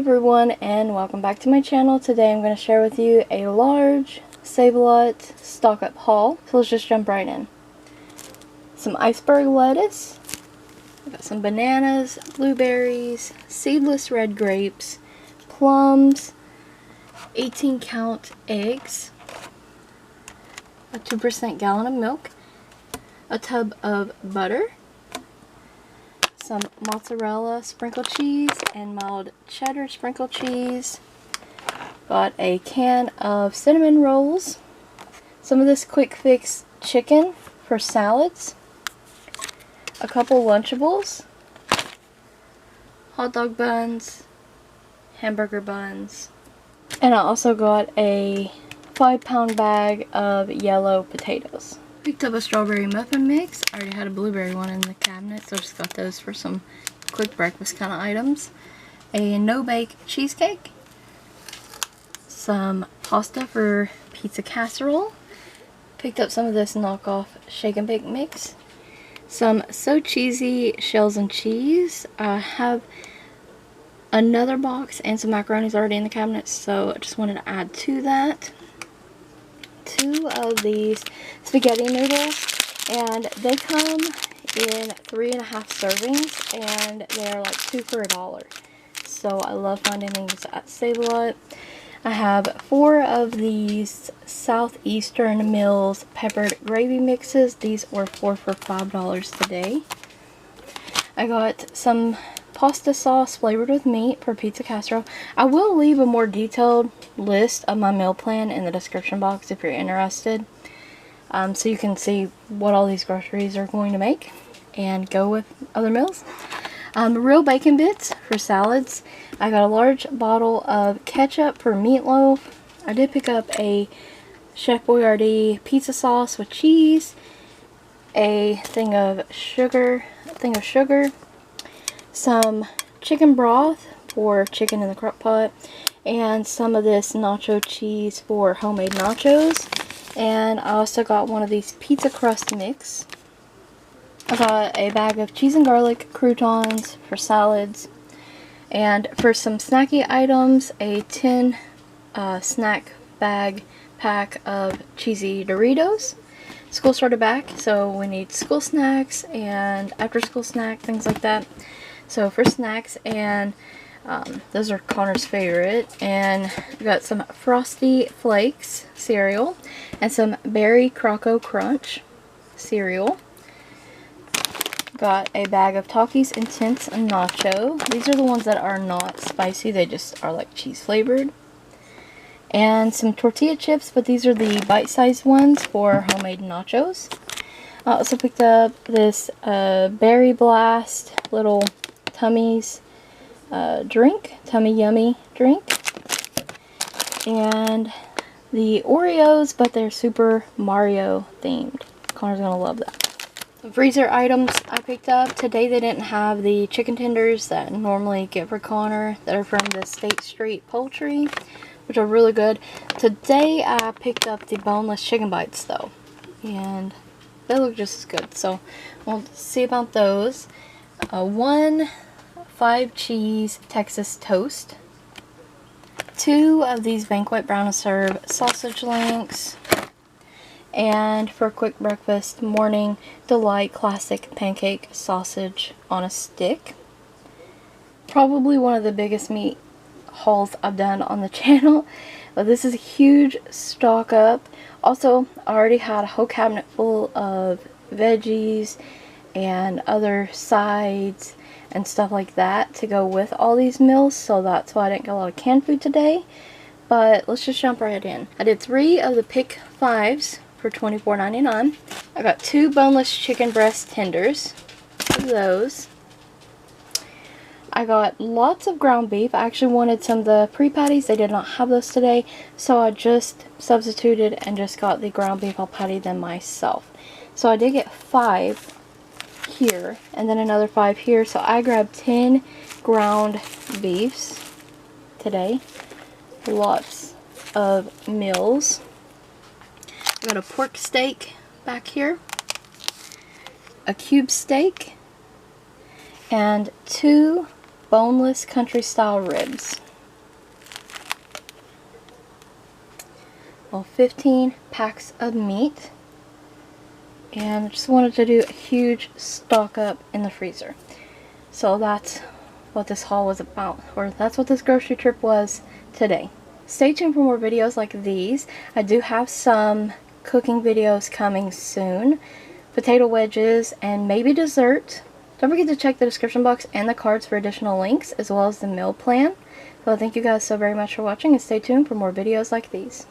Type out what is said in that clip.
everyone, and welcome back to my channel. Today I'm going to share with you a large Save-A-Lot stock up haul. So let's just jump right in. Some iceberg lettuce. I've got some bananas, blueberries, seedless red grapes, plums, 18 count eggs, a 2% gallon of milk, a tub of butter, some mozzarella sprinkled cheese and mild cheddar sprinkled cheese. Got a can of cinnamon rolls, some of this quick fix chicken for salads, a couple Lunchables, hot dog buns, hamburger buns, and I also got a 5-pound bag of yellow potatoes. Picked up a strawberry muffin mix. I already had a blueberry one in the cabinet, so I just got those for some quick breakfast kind of items. A no-bake cheesecake. Some pasta for pizza casserole. Picked up some of this knockoff ShakenBake mix. Some So Cheesy shells and cheese. I have another box and some macaronis already in the cabinet, so I just wanted to add to that. 2 of these spaghetti noodles, and they come in 3.5 servings, and they are like 2 for $1. So I love finding things at Save-A-Lot. I have 4 of these Southeastern Mills peppered gravy mixes. These were 4 for $5 today. I got some pasta sauce flavored with meat for pizza casserole. I will leave a more detailed list of my meal plan in the description box if you're interested, so you can see what all these groceries are going to make and go with other meals. Real bacon bits for salads. I got a large bottle of ketchup for meatloaf. I did pick up a Chef Boyardee pizza sauce with cheese, a thing of sugar, some chicken broth for chicken in the crock pot, and some of this nacho cheese for homemade nachos. And I also got one of these pizza crust mix. I got a bag of cheese and garlic croutons for salads. And for some snacky items, a 10 snack bag pack of cheesy Doritos. School started back, so we need school snacks and after school snack, things like that. So for snacks, and those are Connor's favorite, and we got some Frosty Flakes cereal and some Berry Croco Crunch cereal. Got a bag of Takis Intense Nacho. These are the ones that are not spicy, they just are like cheese flavored. And some tortilla chips, but these are the bite-sized ones for homemade nachos. I also picked up this Berry Blast little Tummy's Tummy Yummy drink, and the Oreos, but they're Super Mario themed. Connor's gonna love that. Freezer items I picked up today. They didn't have the chicken tenders that I normally get for Connor that are from the State Street Poultry, which are really good. Today I picked up the boneless chicken bites though, and they look just as good, so we'll see about those. 1 5 cheese Texas toast, 2 of these Banquet Brown and Serve sausage links, and for a quick breakfast, Morning Delight classic pancake sausage on a stick. Probably one of the biggest meat hauls I've done on the channel, but this is a huge stock up. Also, I already had a whole cabinet full of veggies and other sides and stuff like that to go with all these meals, so that's why I didn't get a lot of canned food today. But let's just jump right in. I did 3 of the Pick 5s for $24.99. I got 2 boneless chicken breast tenders of those. I got lots of ground beef. I actually wanted some of the pre-patties. They did not have those today, so I just substituted and just got the ground beef. I'll patty them myself. So I did get 5 here and then another 5 here, so I grabbed 10 ground beefs today. Lots of meals. I got a pork steak back here, a cube steak, and 2 boneless country style ribs. well, 15 packs of meat. And I just wanted to do a huge stock up in the freezer. So that's what this haul was about, or that's what this grocery trip was today. Stay tuned for more videos like these. I do have some cooking videos coming soon. Potato wedges and maybe dessert. Don't forget to check the description box and the cards for additional links, as well as the meal plan. So thank you guys so very much for watching, and stay tuned for more videos like these.